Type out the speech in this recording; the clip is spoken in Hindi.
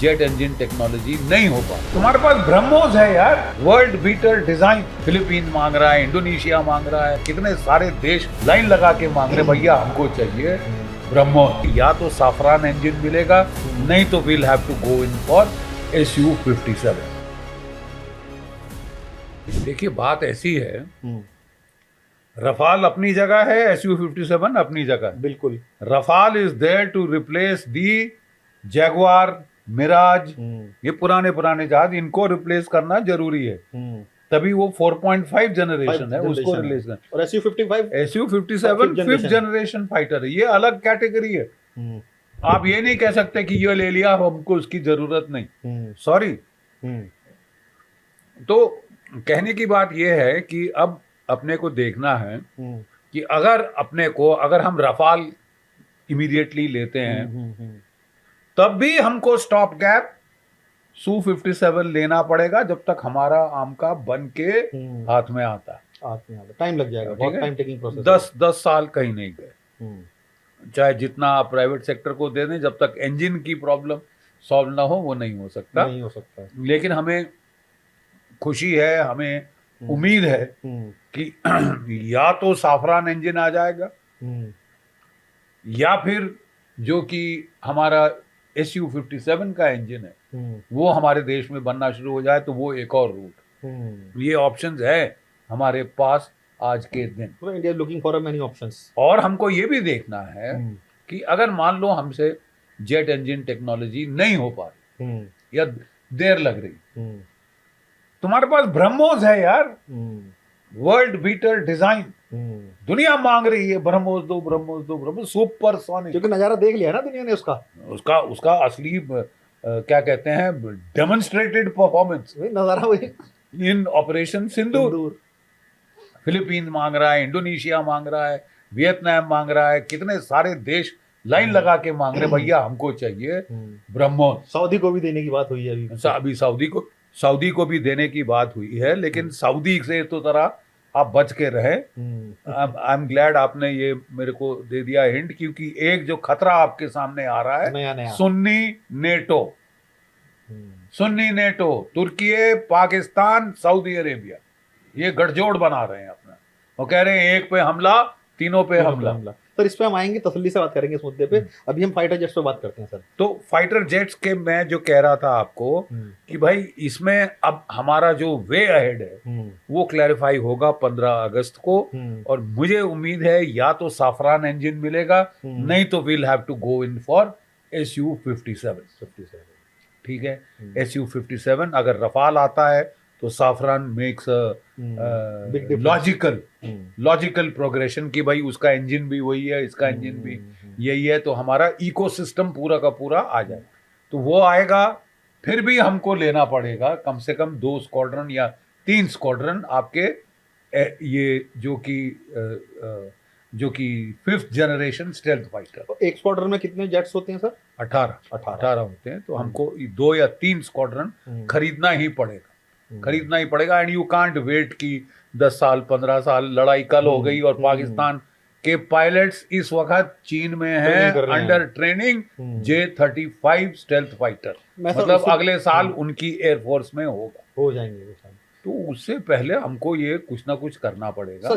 जेट इंजन टेक्नोलॉजी नहीं हो पा। तुम्हारे पास ब्रह्मोस है यार, वर्ल्ड बीटर डिजाइन। फिलीपीन मांग रहा है, इंडोनेशिया मांग रहा है, कितने सारे देश लाइन लगा के मांग रहे, भैया हमको चाहिए ब्रह्मोस। या तो साफरान इंजन मिलेगा, नहीं तो we'll have to go in for SU-57। देखिए बात ऐसी है, रफाल अपनी जगह है, SU-57 अपनी जगह। बिल्कुल। Rafale is there to replace the Jaguar, Mirage, ये पुराने पुराने जहाज, इनको रिप्लेस करना जरूरी है। तभी वो 4.5 जनरेशन है, उसको रिलीज कर। और SU-57 5th जनरेशन फाइटर है, ये अलग कैटेगरी है। आप ये नहीं कह सकते कि ये ले लिया हमको उसकी जरूरत नहीं, सॉरी। तो कहने की बात यह है कि अब अपने को देखना है कि अगर हम रफाल इमीडिएटली लेते हैं, तब भी हमको स्टॉप गैप Su-57 लेना पड़ेगा, जब तक हमारा आम का बन के हाथ में आता है। टाइम लग जाएगा, बहुत टाइम टेकिंग प्रोसेस। 10 साल कहीं नहीं गए। चाहे जितना आप प्राइवेट सेक्टर को दे दें, जब तक इंजन की प्रॉब्लम सॉल्व ना हो वो नहीं हो सकता। लेकिन हमें खुशी है, हमें उम्मीद है कि या तो साफरान इंजन आ जाएगा, या फिर जो कि हमारा SU-57 का इंजन है वो हमारे देश में बनना शुरू हो जाए, तो वो एक और रूट। ये ऑप्शंस है हमारे पास आज के दिन। India looking for many options. और हमको ये भी देखना है कि अगर मान लो हमसे जेट इंजन टेक्नोलॉजी नहीं हो पा रही या देर लग रही, तुम्हारे पास ब्रह्मोस है यार, वर्ल्ड बीटर डिजाइन। दुनिया मांग रही है ब्रह्मोस दो, ब्रह्मोस दो, ब्रह्मोस सुपर सोनिक। क्योंकि नजारा देख लिया ना दुनिया ने उसका असली क्या कहते हैं, डेमोन्स्ट्रेटेड परफॉर्मेंस नजारा वही इन ऑपरेशन सिंदूर। फिलीपीन मांग रहा है, इंडोनेशिया मांग रहा है, वियतनाम मांग रहा है, कितने सारे देश लाइन लगा के मांग रहे, भैया हमको चाहिए ब्रह्मोस। सऊदी को भी देने की बात हुई है अभी सऊदी को भी देने की बात हुई है, लेकिन सऊदी से तो तरह आप बच के रहे। आई एम ग्लैड आपने ये मेरे को दे दिया हिंट, क्योंकि एक जो खतरा आपके सामने आ रहा है, नया। सुन्नी नेटो, तुर्की, पाकिस्तान, सऊदी अरेबिया, ये गठजोड़ बना रहे हैं अपना। वो कह रहे हैं एक पे हमला, तीनों पे हमला। सर इस पे हम आएंगे, तसल्ली से बात करेंगे इस मुद्दे पे। अभी हम फाइटर जेट्स पे बात करते हैं सर। तो फाइटर जेट्स के मैं जो कह रहा था आपको कि भाई इसमें अब हमारा जो वे अहेड है वो क्लैरिफाई होगा 15 अगस्त को। और मुझे उम्मीद है या तो साफरान इंजन मिलेगा, नहीं तो we'll have to go in for SU-57। ठीक है, SU-57 अगर रफाल आता है तो साफरान मेक्स लॉजिकल प्रोग्रेशन कि भाई उसका इंजन भी वही है, इसका इंजन भी यही है, तो हमारा इकोसिस्टम पूरा का पूरा आ जाए। तो वो आएगा, फिर भी हमको लेना पड़ेगा कम से कम 2 स्क्वाड्रन या 3 स्क्वाड्रन आपके ये जो कि 5th जनरेशन स्टेल्थ फाइटर। एक स्क्वाड्रन में कितने जेट्स होते हैं सर? 18 होते हैं। तो हमको 2 या 3 स्क्वाड्रन खरीदना ही पड़ेगा। एंड यू कांट वेट कि 10 साल 15 साल, लड़ाई कल हो गई और पाकिस्तान के पायलट्स इस वक्त चीन में हैं under training J-35 stealth fighter, मतलब अगले साल उनकी एयरफोर्स में हो जाएंगे। तो उससे पहले हमको ये कुछ ना कुछ करना पड़ेगा।